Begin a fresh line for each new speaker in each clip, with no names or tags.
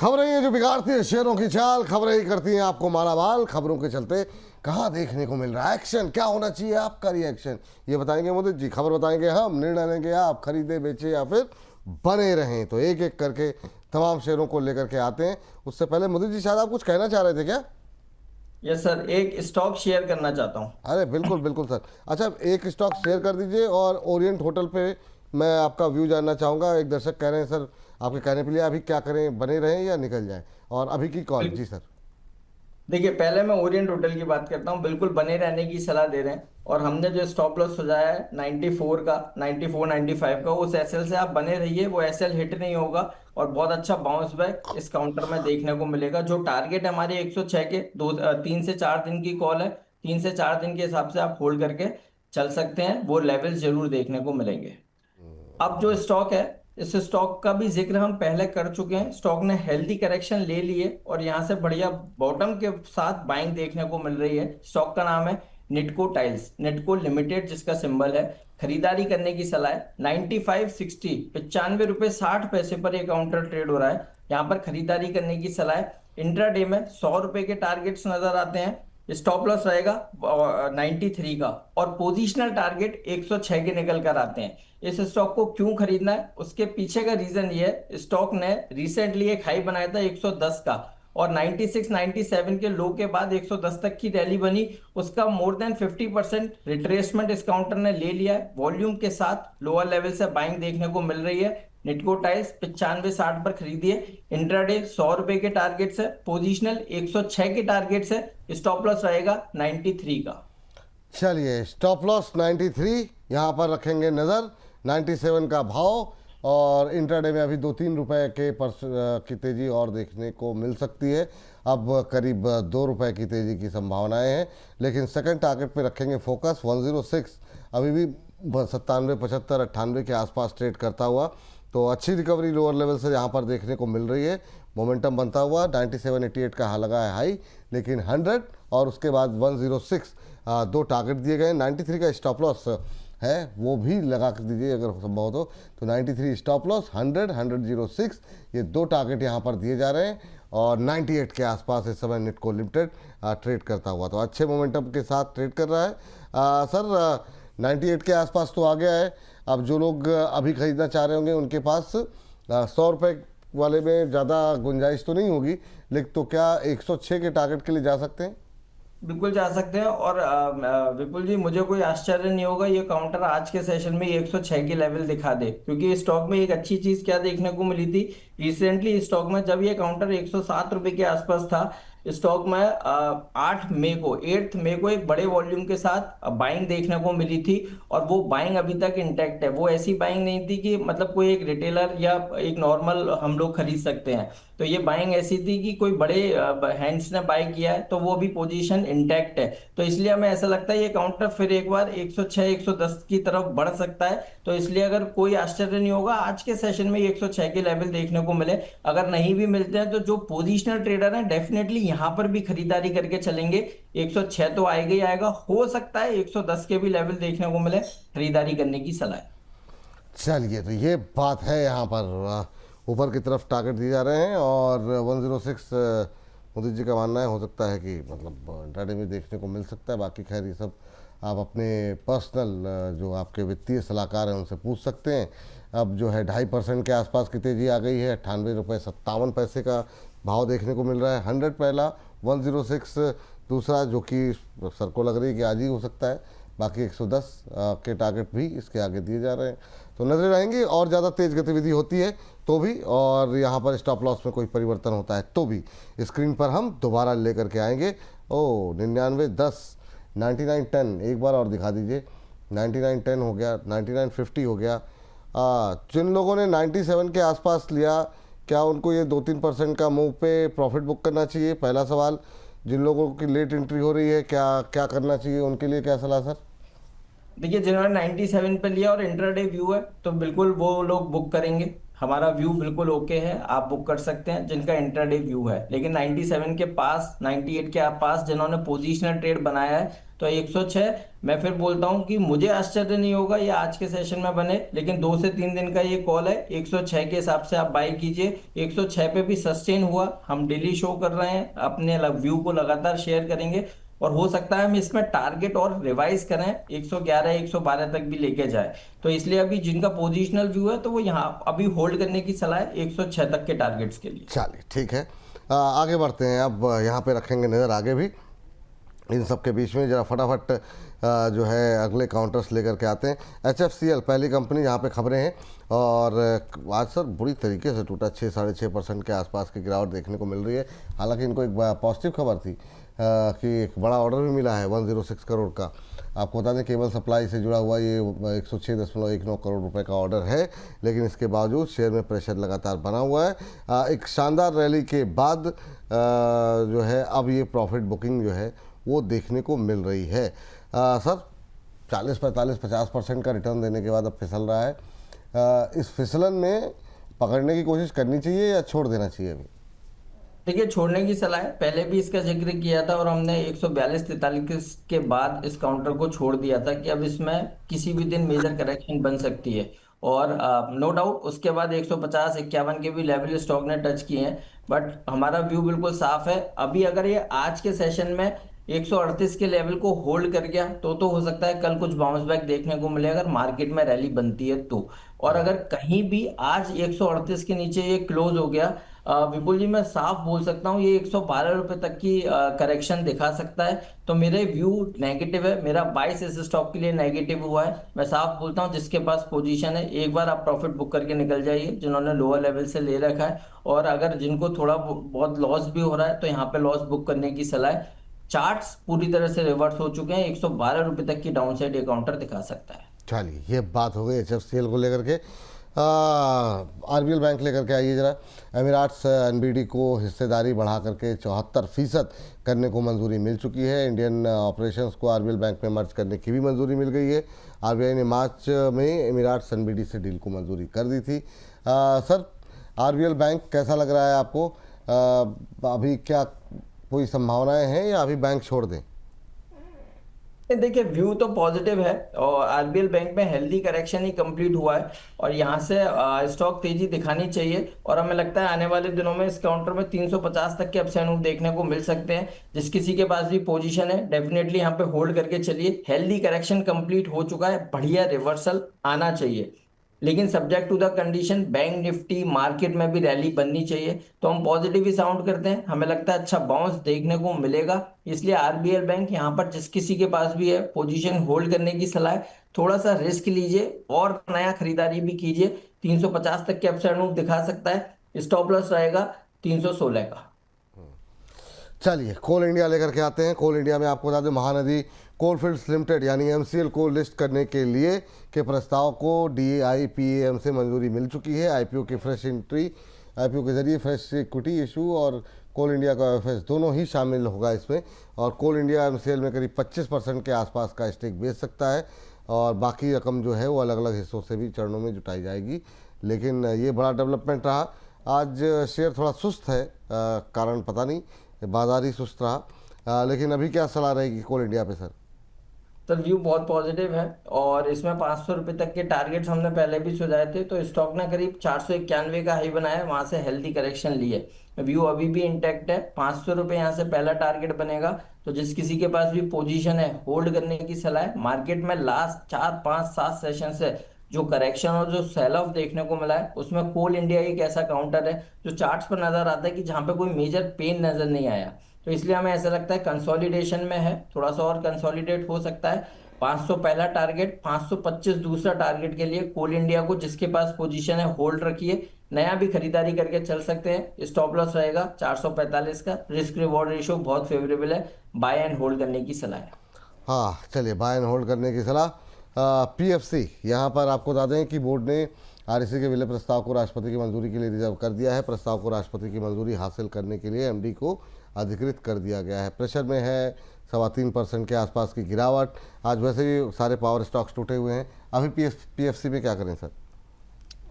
खबरें ये जो बिगाड़ती है शेयरों की चाल, खबरें ही करती हैं आपको मालामाल। खबरों के चलते कहाँ देखने को मिल रहा है एक्शन, क्या होना चाहिए आपका रिएक्शन, ये बताएंगे मोदी जी। खबर बताएंगे हम, निर्णय लेंगे आप, खरीदे बेचे या फिर बने रहें। तो एक एक करके तमाम शेयरों को लेकर के आते हैं। उससे पहले मोदी जी शायद आप कुछ कहना चाह रहे थे क्या?
यस सर, एक स्टॉक शेयर करना चाहता हूँ।
अरे बिल्कुल बिल्कुल सर। अच्छा, एक स्टॉक शेयर कर दीजिए। और ओरिएंट होटल पे मैं आपका व्यू जानना चाहूँगा। एक दर्शक कह रहे हैं सर आपके कहने के लिए अभी क्या करें, बने रहें या निकल जाएं, और अभी की कॉल जी सर।
देखिए, पहले मैं ओरिएंट होटल की बात करता हूँ। बिल्कुल बने रहने की सलाह दे रहे हैं। और हमने जो स्टॉप लॉस सजाया है 94 का, 94 95 का, उस एसएल से आप बने रहिए। वो एसएल हिट नहीं होगा और बहुत अच्छा बाउंस बैक इस काउंटर में देखने को मिलेगा। जो टारगेट हमारे 106 के 3 से 4 दिन की कॉल है। 3 से 4 दिन के हिसाब से आप होल्ड करके चल सकते हैं, वो लेवल्स जरूर देखने को मिलेंगे। अब जो स्टॉक है, इस स्टॉक का भी जिक्र हम पहले कर चुके हैं। स्टॉक ने हेल्दी करेक्शन ले लिए और यहां से बढ़िया बॉटम के साथ बाइंग देखने को मिल रही है। स्टॉक का नाम है निटको टाइल्स, निटको लिमिटेड जिसका सिंबल है। खरीदारी करने की सलाह है 9560, 95 रुपये 60 पैसे पर यह काउंटर ट्रेड हो रहा है। यहाँ पर खरीदारी करने की सलाह है। इंट्राडे में 100 रुपए के टारगेट्स नजर आते हैं। स्टॉप लॉस रहेगा 93 का और पोजिशनल टारगेट 106 के निकल कर आते हैं। इस स्टॉक को क्यों खरीदना है, उसके पीछे का रीजन ये है, स्टॉक ने रिसेंटली एक हाई बनाया था 110 का और 96 97 के लो के बाद 110 तक की रैली बनी। उसका मोर देन 50% रिट्रेसमेंट इस काउंटर ने ले लिया है। वॉल्यूम के साथ लोअर लेवल से बाइंग देखने को मिल रही है। निटको टाइल्स 95 60 पर खरीदिए। इंट्राडे 100 रुपए के टारगेट से, पोजिशनल 106 के टारगेट से, स्टॉप लॉस रहेगा 93 का।
चलिए, स्टॉप लॉस 93 यहाँ पर रखेंगे नज़र। 97 का भाव और इंट्राडे में अभी 2-3 रुपए के की तेज़ी और देखने को मिल सकती है। अब करीब 2 रुपए की तेज़ी की संभावनाएं हैं। लेकिन सेकंड टारगेट पे रखेंगे फोकस 106। अभी भी 97 75 98 के आसपास ट्रेड करता हुआ, तो अच्छी रिकवरी लोअर लेवल से यहाँ पर देखने को मिल रही है। मोमेंटम बनता हुआ 97 88 का लगा है हाई, लेकिन 100 और उसके बाद 106 दो टारगेट दिए गए। 93 का स्टॉप लॉस है, वो भी लगा कर दीजिए अगर संभव हो तो 93 स्टॉप लॉस, 100 106 ये दो टारगेट यहाँ पर दिए जा रहे हैं। और 98 के आसपास इस समय निटको लिमिटेड ट्रेड करता हुआ, तो अच्छे मोमेंटम के साथ ट्रेड कर रहा है। सर 98 के आसपास तो आ गया है। अब जो लोग अभी खरीदना चाह रहे होंगे उनके पास 100 रुपये वाले में ज़्यादा गुंजाइश तो नहीं होगी, लेकिन तो क्या 106 के टारगेट के लिए जा सकते हैं?
बिल्कुल जा सकते हैं। और विपुल जी, मुझे कोई आश्चर्य नहीं होगा ये काउंटर आज के सेशन में 106 की लेवल दिखा दे, क्योंकि इस स्टॉक में एक अच्छी चीज क्या देखने को मिली थी रिसेंटली। स्टॉक में जब ये काउंटर 107 रुपए के आसपास था, स्टॉक में 8 मई को एक बड़े वॉल्यूम के साथ बाइंग देखने को मिली थी। और वो बाइंग अभी तक इंटैक्ट है। वो ऐसी बाइंग नहीं थी कि मतलब कोई एक रिटेलर या एक नॉर्मल हम लोग खरीद सकते हैं। तो ये बाइंग ऐसी थी कि कोई बड़े हैंड्स ने बाय किया है, तो वो भी पोजीशन इंटैक्ट है। तो इसलिए हमें ऐसा लगता है ये काउंटर फिर एक बार 106 110 की तरफ बढ़ सकता है। तो इसलिए अगर कोई आश्चर्य नहीं होगा आज के सेशन में 106 के लेवल देखने को मिले। अगर नहीं भी मिलते हैं तो जो पोजिशनल ट्रेडर हैं डेफिनेटली यहाँ पर भी खरीदारी करके चलेंगे। 106 तो आएगा ही आएगा, हो सकता है 110 के भी लेवल देखने को मिले, खरीदारी करने की सलाह है।
चलिए, तो ये बात है। यहाँ पर ऊपर की तरफ टारगेट दिए जा रहे हैं और 106 मोदी जी का मानना है हो सकता है कि मतलब इंट्राडे में देखने को मिल सकता है। बाकी खैर ये सब आप अपने पर्सनल जो आपके वित्तीय सलाहकार हैं उनसे पूछ सकते हैं। अब जो है 2.5% के आसपास की तेज़ी आ गई है। 98 रुपये 57 पैसे का भाव देखने को मिल रहा है। 100 पहला, 106 दूसरा, जो कि सर को लग रही है कि आज ही हो सकता है। बाकी 110 के टारगेट भी इसके आगे दिए जा रहे हैं। तो नजरें रहेंगी, और ज़्यादा तेज़ गतिविधि होती है तो भी, और यहाँ पर स्टॉप लॉस में कोई परिवर्तन होता है तो भी स्क्रीन पर हम दोबारा लेकर के आएंगे। 99 10 99 10 एक बार और दिखा दीजिए। 99 10 हो गया, 99 50 हो गया। जिन लोगों ने 97 के आसपास लिया, क्या उनको ये 2-3% का मूव पे प्रॉफिट बुक करना चाहिए? पहला सवाल। जिन लोगों की लेट एंट्री हो रही है, क्या क्या करना चाहिए, उनके लिए क्या सलाह सर?
देखिए, जिन्होंने 97 पे लिया और इंट्राडे व्यू है तो बिल्कुल वो लोग बुक करेंगे। हमारा व्यू बिल्कुल ओके है, आप बुक कर सकते हैं जिनका इंट्राडे व्यू है। लेकिन 97 के पास, 98 के पास जिन्होंने पोजिशनल ट्रेड बनाया है, तो 106 मैं फिर बोलता हूं कि मुझे आश्चर्य नहीं होगा ये आज के सेशन में बने, लेकिन 2 से 3 दिन का ये कॉल है। 106 के हिसाब से आप बाई कीजिए। 106 पे भी सस्टेन हुआ, हम डेली शो कर रहे हैं, अपने व्यू को लगातार शेयर करेंगे और हो सकता है हम इसमें टारगेट और रिवाइज करें, 111 112 तक भी लेके जाए। तो इसलिए अभी जिनका पोजिशनल व्यू है तो वो यहाँ अभी होल्ड करने की सलाह है 106 तक के टारगेट्स के लिए।
चलिए ठीक है, आगे बढ़ते हैं। अब यहाँ पे रखेंगे नज़र आगे भी। इन सब के बीच में जरा फटाफट जो है अगले काउंटर्स लेकर के आते हैं। HFCL पहली कंपनी जहाँ पे खबरें हैं, और आज सर बुरी तरीके से टूटा, 6-6.5% के आसपास की गिरावट देखने को मिल रही है। हालांकि इनको एक पॉजिटिव खबर थी कि एक बड़ा ऑर्डर भी मिला है 106 करोड़ का। आपको बता दें केबल सप्लाई से जुड़ा हुआ ये 106.19 करोड़ रुपए का ऑर्डर है, लेकिन इसके बावजूद शेयर में प्रेशर लगातार बना हुआ है। एक शानदार रैली के बाद जो है अब ये प्रॉफिट बुकिंग जो है वो देखने को मिल रही है। सर 40-45-50% का रिटर्न देने के बाद अब फिसल रहा है। इस फिसलन में पकड़ने की कोशिश करनी चाहिए या छोड़ देना चाहिए अभी?
देखिए, छोड़ने की सलाह है, पहले भी इसका जिक्र किया था और हमने 142-43 के बाद इस काउंटर को छोड़ दिया था कि अब इसमें किसी भी दिन मेजर करेक्शन बन सकती है। और नो डाउट उसके बाद 150-51 के भी लेवल स्टॉक ने टच किए हैं, बट हमारा व्यू बिल्कुल साफ है। अभी अगर ये आज के सेशन में 138 के लेवल को होल्ड कर गया तो हो सकता है कल कुछ बाउंस बैक देखने को मिले अगर मार्केट में रैली बनती है तो। और अगर कहीं भी आज 138 के नीचे ये क्लोज हो गया, विपुल जी मैं साफ बोल सकता हूँ ये 112 रुपए तक की करेक्शन दिखा सकता है। तो मेरे व्यू नेगेटिव है, मेरा 22 इस स्टॉक के लिए नेगेटिव हुआ है। मैं साफ बोलता हूँ जिसके पास पोजीशन है एक बार आप प्रॉफिट बुक करके निकल जाइए, जिन्होंने लोअर लेवल से ले रखा है। और अगर जिनको थोड़ा बहुत लॉस भी हो रहा है तो यहाँ पे लॉस बुक करने की सलाह है। चार्ट्स पूरी तरह से रिवर्स हो चुके हैं, 112 रुपए तक की डाउन साइड ये काउंटर दिखा सकता है।
चलिए ये बात हो गई HFCL को लेकर के। RBL बैंक लेकर के आइए जरा। एमिराट्स NBD को हिस्सेदारी बढ़ा करके 74% करने को मंजूरी मिल चुकी है। इंडियन ऑपरेशंस को RBL बैंक में मर्ज करने की भी मंजूरी मिल गई है। RBI ने मार्च में एमिराट्स NBD से डील को मंजूरी कर दी थी। सर RBL बैंक कैसा लग रहा है आपको? अभी क्या कोई संभावनाएं हैं या अभी बैंक छोड़ दें?
देखिए, व्यू तो पॉजिटिव है और आरबीएल बैंक में हेल्दी करेक्शन ही कंप्लीट हुआ है और यहाँ से स्टॉक तेजी दिखानी चाहिए। और हमें लगता है आने वाले दिनों में इस काउंटर में 350 तक के अपसाइड मूव देखने को मिल सकते हैं। जिस किसी के पास भी पोजीशन है डेफिनेटली यहाँ पे होल्ड करके चलिए। हेल्दी करेक्शन कंप्लीट हो चुका है, बढ़िया रिवर्सल आना चाहिए, लेकिन subject to the condition Bank Nifty market में भी रैली बननी चाहिए। तो हम पॉजिटिव ही साउंड करते हैं, हमें लगता है अच्छा बाउंस देखने को मिलेगा। इसलिए आरबीएल बैंक यहाँ पर जिस किसी के पास भी है पोजीशन होल्ड करने की सलाह है। थोड़ा सा रिस्क लीजिए और नया खरीदारी भी कीजिए। 350 तक के अपसाइड मूव दिखा सकता है, स्टॉप लॉस रहेगा 316 का।
चलिए कोल इंडिया लेकर के आते हैं। कोल इंडिया में आपको बता दें महानदी कोलफील्ड्स लिमिटेड यानी MCL को लिस्ट करने के लिए के प्रस्ताव को DIPAM से मंजूरी मिल चुकी है। IPO की फ्रेश एंट्री, IPO के जरिए फ्रेश इक्विटी इशू और कोल इंडिया का OFS दोनों ही शामिल होगा इसमें। और कोल इंडिया MCL में करीब 25% के आसपास का स्टेक बेच सकता है और बाकी रकम जो है वो अलग अलग हिस्सों से भी चरणों में जुटाई जाएगी। लेकिन ये बड़ा डेवलपमेंट रहा। आज शेयर थोड़ा सुस्त है, कारण पता नहीं, बाजार ही सुस्त रहा। लेकिन अभी क्या सलाह रहेगी कोल इंडिया पे सर?
सर व्यू बहुत पॉजिटिव है और इसमें 500 रुपये तक के टारगेट्स हमने पहले भी सुझाए थे। तो स्टॉक ने करीब 491 का हाई बनाया, वहां से हेल्दी करेक्शन ली है। व्यू अभी भी इंटैक्ट है, 500 रुपये यहाँ से पहला टारगेट बनेगा। तो जिस किसी के पास भी पोजीशन है होल्ड करने की सलाह है। मार्केट में लास्ट 4 5 7 सेशन से जो करेक्शन और जो सेल ऑफ देखने को मिला है उसमें कोल इंडिया एक ऐसा काउंटर है जो चार्ट्स पर नजर आता है कि जहां पे कोई मेजर पेन नजर नहीं आया। तो इसलिए हमें ऐसा लगता है कंसोलिडेशन में है, थोड़ा सा और कंसोलिडेट हो सकता है। 500 पहला टारगेट, 525 दूसरा टारगेट के लिए कोल इंडिया को जिसके पास पोजीशन है होल्ड रखिए। नया भी खरीदारी करके चल सकते हैं। स्टॉप लॉस रहेगा 445 का। रिस्क रिवॉर्ड रेशियो बहुत फेवरेबल है, बाय एंड होल्ड करने की सलाह है।
हाँ चलिए बाय एंड होल्ड करने की सलाह। PFC यहाँ पर आपको बता दें कि बोर्ड ने REC के विलय प्रस्ताव को राष्ट्रपति की मंजूरी के लिए रिजर्व कर दिया है। प्रस्ताव को राष्ट्रपति की मंजूरी हासिल करने के लिए MD को अधिकृत कर दिया गया है। प्रेशर में है 3.25% के आसपास की गिरावट। आज वैसे भी सारे पावर स्टॉक्स टूटे हुए हैं। अभी PFC में क्या करें सर?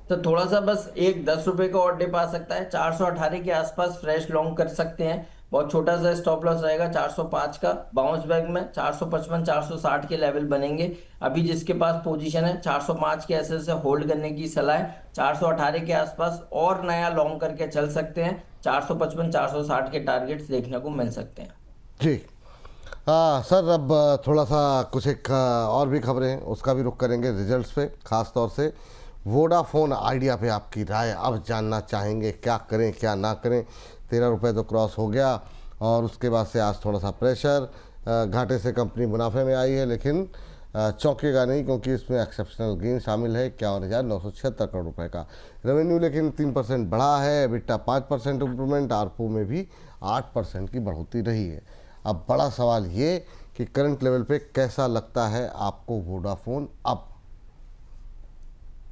तो थोड़ा सा बस एक 10 रुपए का और डिप आ सकता है, 418 के आसपास फ्रेश लॉन्ग कर सकते हैं। बहुत छोटा सा स्टॉप लॉस रहेगा 405 का। बाउंस बैक में 455 460 के लेवल बनेंगे। अभी जिसके पास पोजीशन है 405 के एसएल से होल्ड करने की सलाह है। 418 के आसपास और नया लॉन्ग करके चल सकते हैं। 455 460 के टारगेट्स देखने को मिल सकते हैं।
जी। सर, अब थोड़ा सा कुछ एक और भी खबरें हैं, उसका भी रुख करेंगे रिजल्ट्स पे। ख़ास तौर से वोडाफोन आइडिया पे आपकी राय अब जानना चाहेंगे, क्या करें क्या ना करें। 13 रुपये तो क्रॉस हो गया और उसके बाद से आज थोड़ा सा प्रेशर, घाटे से कंपनी मुनाफे में आई है, लेकिन चौंकेगा नहीं क्योंकि इसमें एक्सेप्शनल गेन शामिल है 51,976 करोड़ रुपए का। रेवेन्यू लेकिन 3% बढ़ा है, एबिटा 5% इम्प्रूवमेंट, आरपू में भी 8% की बढ़ोतरी रही है। अब बड़ा सवाल ये कि करंट लेवल पे कैसा लगता है आपको वोडाफोन अब?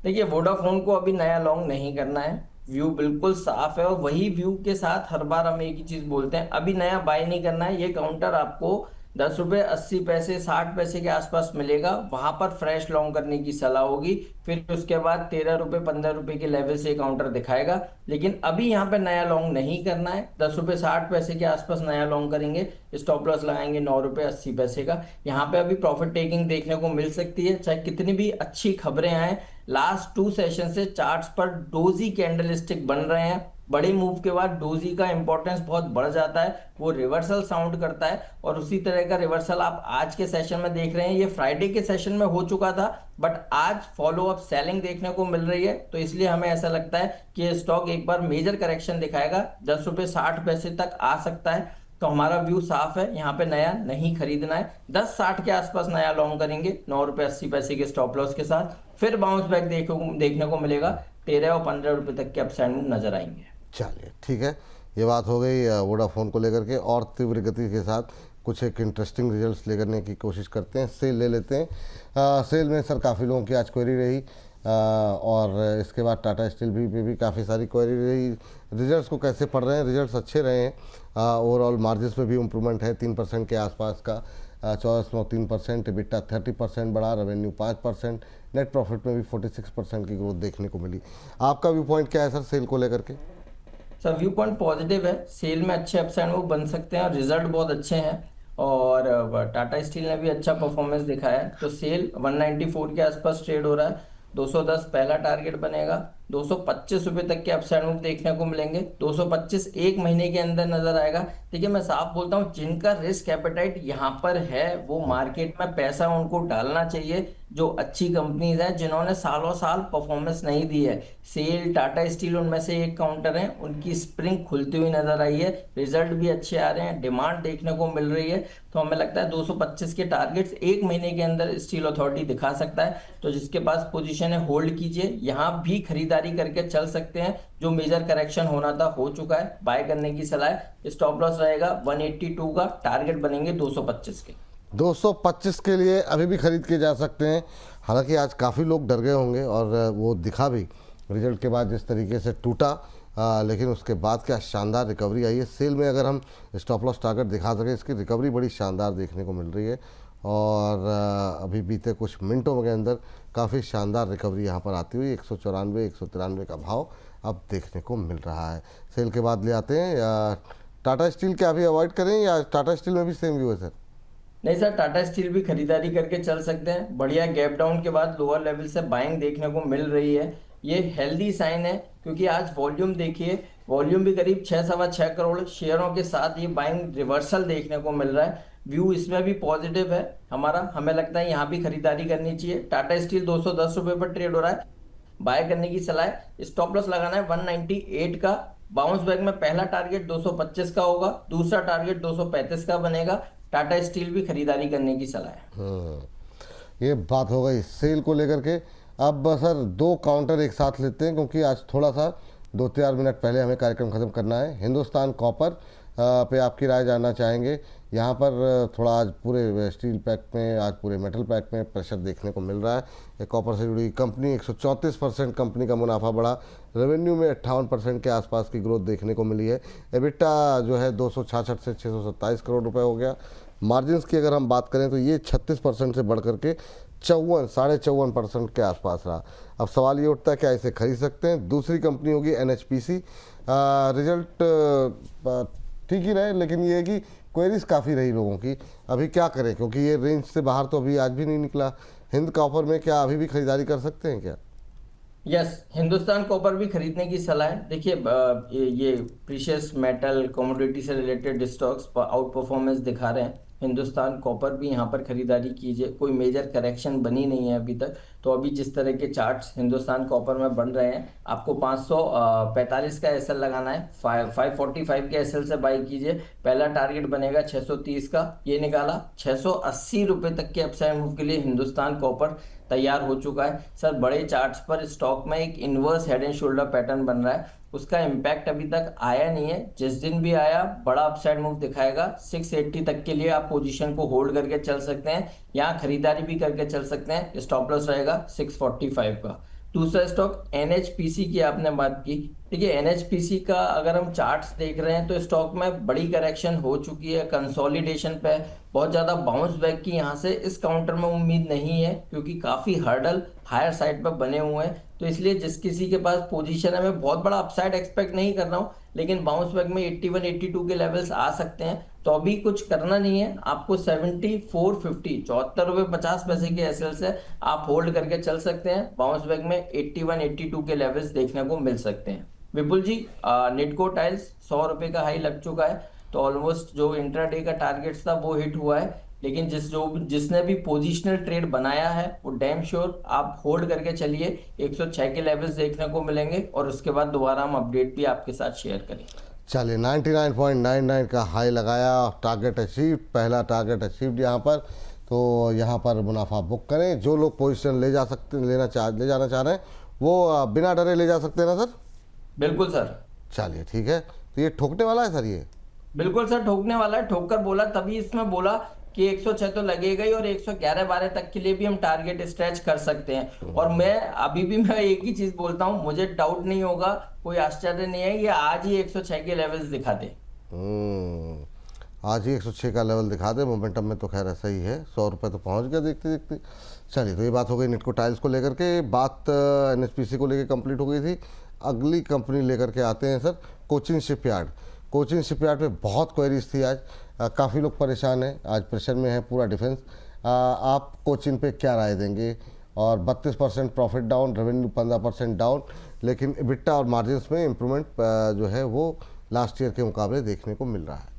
देखिए, वोडाफोन को अभी नया लॉन्ग नहीं करना है। व्यू बिल्कुल साफ है और वही व्यू के साथ हर बार हम एक ही चीज बोलते हैं, अभी नया बाय नहीं करना है। ये काउंटर आपको 10 रुपये 80 पैसे 60 पैसे के आसपास मिलेगा, वहां पर फ्रेश लॉन्ग करने की सलाह होगी। फिर उसके बाद 13 रुपये 15 रुपये के लेवल से काउंटर दिखाएगा, लेकिन अभी यहाँ पे नया लॉन्ग नहीं करना है। 10 रुपये 60 पैसे के आसपास नया लॉन्ग करेंगे, स्टॉप लॉस लगाएंगे 9 रुपये 80 पैसे का। यहाँ पे अभी प्रॉफिट टेकिंग देखने को मिल सकती है, चाहे कितनी भी अच्छी खबरें आए। लास्ट 2 सेशन से चार्ट्स पर डोजी कैंडल स्टिक बन रहे हैं। बड़े मूव के बाद डोजी का इंपॉर्टेंस बहुत बढ़ जाता है, वो रिवर्सल साउंड करता है और उसी तरह का रिवर्सल आप आज के सेशन में देख रहे हैं। ये फ्राइडे के सेशन में हो चुका था, बट आज फॉलो अप सेलिंग देखने को मिल रही है। तो इसलिए हमें ऐसा लगता है कि ये स्टॉक एक बार मेजर करेक्शन दिखाएगा, 10 रुपये 60 पैसे तक आ सकता है। तो हमारा व्यू साफ है, यहाँ पे नया नहीं खरीदना है। 10.60 के आसपास नया लॉन्ग करेंगे 9 रुपये 80 पैसे के स्टॉप लॉस के साथ। फिर बाउंस बैक देखने को मिलेगा, 13 और 15 रुपए तक के अपसाइड मूव नजर आएंगे।
चलिए ठीक है, ये बात हो गई वोडाफोन को लेकर के। और तीव्र गति के साथ कुछ एक इंटरेस्टिंग रिजल्ट्स लेकर की कोशिश करते हैं। सेल ले लेते हैं। सेल में सर काफ़ी लोगों की आज क्वेरी रही, और इसके बाद टाटा स्टील भी पे भी काफ़ी सारी क्वेरी रही। रिजल्ट्स को कैसे पढ़ रहे हैं? रिजल्ट्स अच्छे रहे हैं। ओवरऑल मार्जिन्स में भी इम्प्रूवमेंट है 3% के आसपास का। 24.3%, एबिटा 30% बढ़ा, रेवेन्यू 5%, नेट प्रॉफिट में भी 46% की ग्रोथ देखने को मिली। आपका व्यू पॉइंट क्या है सर सेल को लेकर के?
सर व्यू पॉइंट पॉजिटिव है, सेल में अच्छे अपसाइड मूव बन सकते हैं और रिजल्ट बहुत अच्छे हैं। और टाटा स्टील ने भी अच्छा परफॉर्मेंस दिखाया है। तो सेल 194 के आसपास ट्रेड हो रहा है। 210 पहला टारगेट बनेगा, 225 रुपये तक के अपसाइड मूव देखने को मिलेंगे। 225 एक महीने के अंदर नजर आएगा। देखिए, मैं साफ बोलता हूँ, जिनका रिस्क एपेटाइट यहाँ पर है वो मार्केट में पैसा उनको डालना चाहिए। जो अच्छी कंपनीज हैं जिन्होंने सालों साल परफॉर्मेंस नहीं दी है, सेल टाटा स्टील उनमें से एक काउंटर है। उनकी स्प्रिंग खुलती हुई नजर आई है, रिजल्ट भी अच्छे आ रहे हैं, डिमांड देखने को मिल रही है। तो हमें लगता है 225 के टारगेट्स एक महीने के अंदर स्टील अथॉरिटी दिखा सकता है। तो जिसके पास पोजीशन है होल्ड कीजिए, यहाँ भी खरीदारी करके चल सकते हैं। जो मेजर करेक्शन होना था हो चुका है, बाय करने की सलाह है। स्टॉप लॉस रहेगा 182 का, टारगेट बनेंगे 225 के।
225 के लिए अभी भी खरीद के जा सकते हैं। हालांकि आज काफ़ी लोग डर गए होंगे और वो दिखा भी रिजल्ट के बाद जिस तरीके से टूटा, लेकिन उसके बाद क्या शानदार रिकवरी आई है। सेल में अगर हम स्टॉप लॉस टारगेट दिखा सकें, इसकी रिकवरी बड़ी शानदार देखने को मिल रही है। और अभी बीते कुछ मिनटों के अंदर काफ़ी शानदार रिकवरी यहाँ पर आती हुई 194 193 का भाव अब देखने को मिल रहा है। सेल के बाद ले आते हैं टाटा स्टील। क्या अभी अवॉइड करें या टाटा स्टील में भी सेम व्यू है सर?
नहीं सर, टाटा स्टील भी खरीदारी करके चल सकते हैं। बढ़िया गैप डाउन के बाद लोअर लेवल से बाइंग देखने को मिल रही है, ये हेल्दी साइन है। क्योंकि आज वॉल्यूम देखिए, वॉल्यूम भी करीब 6.6 करोड़ शेयरों के साथ ये बाइंग रिवर्सल देखने को मिल रहा है। व्यू इसमें भी पॉजिटिव है हमारा, हमें लगता है यहाँ भी खरीदारी करनी चाहिए। टाटा स्टील 210 रुपये पर ट्रेड हो रहा है, बाय करने की सलाह है। स्टॉप लॉस लगाना है 198 का। बाउंस बैक में पहला टारगेट 225 का होगा, दूसरा टारगेट 235 का बनेगा। टाटा स्टील भी खरीदारी करने की सलाह है।
ये बात हो गई सेल को लेकर के। अब सर 2 काउंटर एक साथ लेते हैं क्योंकि आज थोड़ा सा 2-4 मिनट पहले हमें कार्यक्रम ख़त्म करना है। हिंदुस्तान कॉपर पे आपकी राय जानना चाहेंगे। यहाँ पर थोड़ा आज पूरे स्टील पैक में, आज पूरे मेटल पैक में प्रेशर देखने को मिल रहा है। ये कॉपर से जुड़ी कंपनी 134% कंपनी का मुनाफा बढ़ा, रेवेन्यू में 58% के आसपास की ग्रोथ देखने को मिली है। एबिटा जो है 266 से 627 करोड़ रुपए हो गया। मार्जिन्स की अगर हम बात करें तो ये 36% से बढ़ करके 54.5% के आसपास रहा। अब सवाल ये उठता है क्या इसे खरीद सकते हैं। दूसरी कंपनी होगी NHPC। रिजल्ट ठीक ही रहे, लेकिन ये है कि क्वेरीज काफ़ी रही लोगों की। अभी क्या करें, क्योंकि ये रेंज से बाहर तो अभी आज भी नहीं निकला। हिंद कॉपर में क्या अभी भी खरीदारी कर सकते हैं क्या?
यस, हिंदुस्तान कॉपर भी खरीदने की सलाह है। देखिए, ये प्रीशियस मेटल कमोडिटी से रिलेटेड स्टॉक्स आउट परफॉर्मेंस दिखा रहे हैं। हिंदुस्तान कॉपर भी यहाँ पर खरीदारी कीजिए। कोई मेजर करेक्शन बनी नहीं है अभी तक। तो अभी जिस तरह के चार्ट्स हिंदुस्तान कॉपर में बन रहे हैं, आपको 545 का एसएल लगाना है। 545 के एसएल से बाई कीजिए। पहला टारगेट बनेगा 630 का, ये निकाला। 680 रुपये तक के अपसाइड मूव के लिए हिंदुस्तान कॉपर तैयार हो चुका है। सर, बड़े चार्ट्स पर स्टॉक में एक inverse head and shoulder pattern बन रहा है। उसका इम्पैक्ट अभी तक आया नहीं है। जिस दिन भी आया बड़ा अपसाइड मूव दिखाएगा। 680 तक के लिए आप पोजीशन को होल्ड करके चल सकते हैं, यहाँ खरीदारी भी करके चल सकते हैं। स्टॉप लॉस रहेगा 645 का। दूसरा स्टॉक NHPC की आपने बात की। देखिए, NHPC का अगर हम चार्ट्स देख रहे हैं तो स्टॉक में बड़ी करेक्शन हो चुकी है, कंसोलिडेशन पे बहुत ज़्यादा बाउंस बैक की यहाँ से इस काउंटर में उम्मीद नहीं है, क्योंकि काफ़ी हर्डल हायर साइड पर बने हुए हैं। तो इसलिए जिस किसी के पास पोजीशन है, मैं बहुत बड़ा अपसाइड एक्सपेक्ट नहीं कर रहा हूँ, लेकिन बाउंस बैक में 81 82 के लेवल्स आ सकते हैं। तो अभी कुछ करना नहीं है आपको। 74.50 ₹74.50 के एसएल से आप होल्ड करके चल सकते हैं। बाउंस बैक में 81 82 के लेवल्स देखने को मिल सकते हैं। विपुल जी, निटको टाइल्स 100 रुपये का हाई लग चुका है, तो ऑलमोस्ट जो इंट्राडे का टारगेट था वो हिट हुआ है। लेकिन जिसने भी पोजिशनल ट्रेड बनाया है वो डैम श्योर आप होल्ड करके चलिए। 106 के लेवल्स देखने को मिलेंगे और उसके बाद दोबारा हम अपडेट भी आपके साथ शेयर करेंगे।
चलिए, 99.99 का हाई लगाया, टारगेट अचीव, पहला टारगेट अचीव्ड यहाँ पर। तो यहाँ पर मुनाफा बुक करें। जो लोग पोजीशन ले जाना चाह रहे हैं वो बिना डरे ले जा सकते हैं ना सर?
बिल्कुल सर।
चलिए ठीक है। तो ये ठोकने वाला है सर? ये
बिल्कुल सर, ठोकने वाला है। ठोक कर बोला, तभी इसमें बोला कि 106 तो लगेगा ही, और 111-12 तक के लिए भी हम टारगेट स्ट्रेच कर सकते हैं। और मैं अभी भी मैं एक ही चीज बोलता हूं, मुझे डाउट नहीं होगा, कोई आश्चर्य नहीं है, ये आज ही 106 के लेवल्स दिखा दे।
आज ही 106 का लेवल दिखा दे। मोमेंटम में तो खैर ऐसा ही है, 100 रुपये तो पहुंच गया देखते देखते। चलिए, तो ये बात हो गई निटको टाइल्स को लेकर के। बात NHPC को लेकर कंप्लीट हो गई थी। अगली कंपनी लेकर के आते हैं sir, Cochin shipyard. Cochin shipyard पे बहुत क्वेरीज थी आज। काफ़ी लोग परेशान हैं, आज प्रेशर में है पूरा डिफेंस। आप कोचिन पे क्या राय देंगे? और 32% प्रॉफिट डाउन, रेवेन्यू 15% डाउन, लेकिन EBITDA और मार्जिन्स में इम्प्रूवमेंट जो है वो लास्ट ईयर के मुकाबले देखने को मिल रहा है।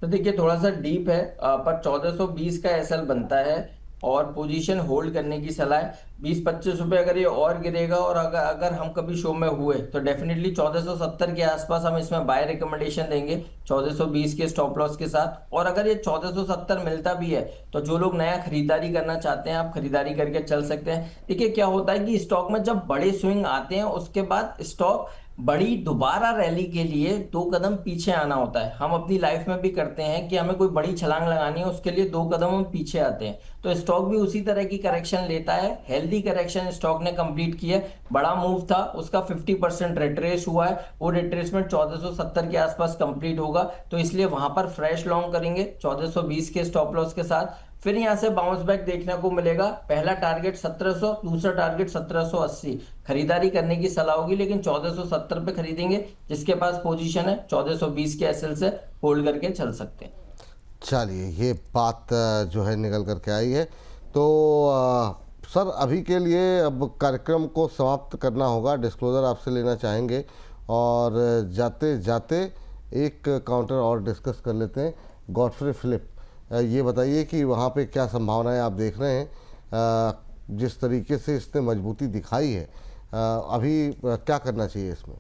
तो देखिए, थोड़ा सा डीप है, पर 1420 का एसएल बनता है और पोजीशन होल्ड करने की सलाह है। 20-25 रुपए अगर ये और गिरेगा, और अगर हम कभी शो में हुए तो डेफिनेटली 1470 के आसपास हम इसमें बाय रिकमेंडेशन देंगे 1420 के स्टॉप लॉस के साथ। और अगर ये 1470 मिलता भी है तो जो लोग नया खरीदारी करना चाहते हैं आप खरीदारी करके चल सकते हैं। देखिए, क्या होता है कि स्टॉक में जब बड़े स्विंग आते हैं उसके बाद स्टॉक बड़ी दोबारा रैली के लिए 2 कदम पीछे आना होता है। हम अपनी लाइफ में भी करते हैं कि हमें कोई बड़ी छलांग लगानी है, उसके लिए 2 कदम हम पीछे आते हैं। तो स्टॉक भी उसी तरह की करेक्शन लेता है। हेल्दी करेक्शन स्टॉक ने कंप्लीट की है। बड़ा मूव था उसका, 50% रिट्रेस हुआ है। वो रिट्रेसमेंट 1470 के आसपास कंप्लीट होगा, तो इसलिए वहां पर फ्रेश लॉन्ग करेंगे 1420 के स्टॉप लॉस के साथ। फिर यहां से बाउंस बैक देखने को मिलेगा। पहला टारगेट 1700, दूसरा टारगेट 1780। खरीदारी करने की सलाह होगी, लेकिन 1470 पे खरीदेंगे। जिसके पास पोजीशन है 1420 के एसएल से होल्ड करके चल सकते हैं।
चलिए, ये बात जो है निकल करके आई है। तो सर, अभी के लिए अब कार्यक्रम को समाप्त करना होगा। डिस्क्लोज़र आपसे लेना चाहेंगे, और जाते जाते एक काउंटर और डिस्कस कर लेते हैं। गॉडफ्रे फिलिप, ये बताइए कि वहाँ पे क्या संभावनाएं आप देख रहे हैं? जिस तरीके से इसने मजबूती दिखाई है, अभी क्या करना चाहिए इसमें?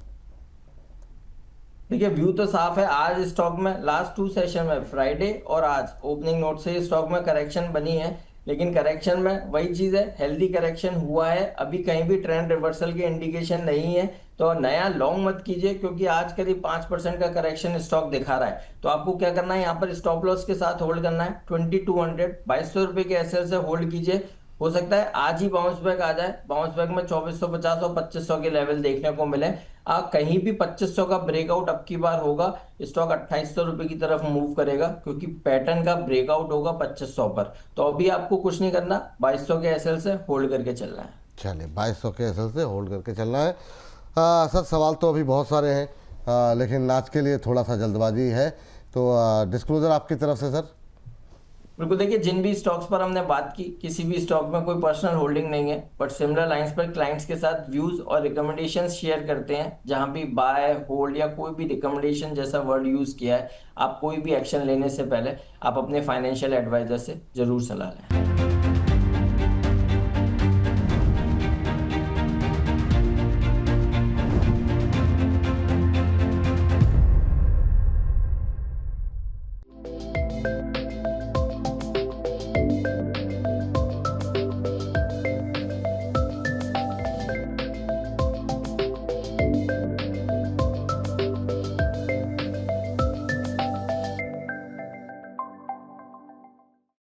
देखिए, व्यू तो साफ है। आज स्टॉक में लास्ट 2 सेशन में, फ्राइडे और आज ओपनिंग नोट से स्टॉक में करेक्शन बनी है, लेकिन करेक्शन में वही चीज है, हेल्दी करेक्शन हुआ है। अभी कहीं भी ट्रेंड रिवर्सल के इंडिकेशन नहीं है, तो नया लॉन्ग मत कीजिए, क्योंकि आज करीब 5% का करेक्शन स्टॉक दिखा रहा है। तो आपको क्या करना है, यहाँ पर स्टॉप लॉस के साथ होल्ड करना है 2200, 2200 रुपए के एसएल से होल्ड कीजिए। हो सकता है आज ही बाउंस बैक आ जाए, बाउंस बैक में 2450 और 2500 के लेवल देखने को मिले। कहीं भी 2500 का ब्रेकआउट अब की बार होगा, स्टॉक 2800 रुपए की तरफ मूव करेगा, क्योंकि पैटर्न का ब्रेकआउट होगा 2500 पर। तो अभी आपको कुछ नहीं करना, 2200 के एसएल से होल्ड करके चलना है।
चलिए 2200 के एसएल से होल्ड करके चलना है। सर सवाल तो अभी बहुत सारे हैं, लेकिन आज के लिए थोड़ा सा जल्दबाजी है, तो डिस्क्लोजर आपकी तरफ से सर।
बिल्कुल, देखिए जिन भी स्टॉक्स पर हमने बात की, किसी भी स्टॉक में कोई पर्सनल होल्डिंग नहीं है, बट सिमिलर लाइंस पर क्लाइंट्स के साथ व्यूज और रिकमेंडेशंस शेयर करते हैं। जहां भी बाय, होल्ड या कोई भी रिकमेंडेशन जैसा वर्ड यूज किया है, आप कोई भी एक्शन लेने से पहले आप अपने फाइनेंशियल एडवाइजर से जरूर सलाह लें।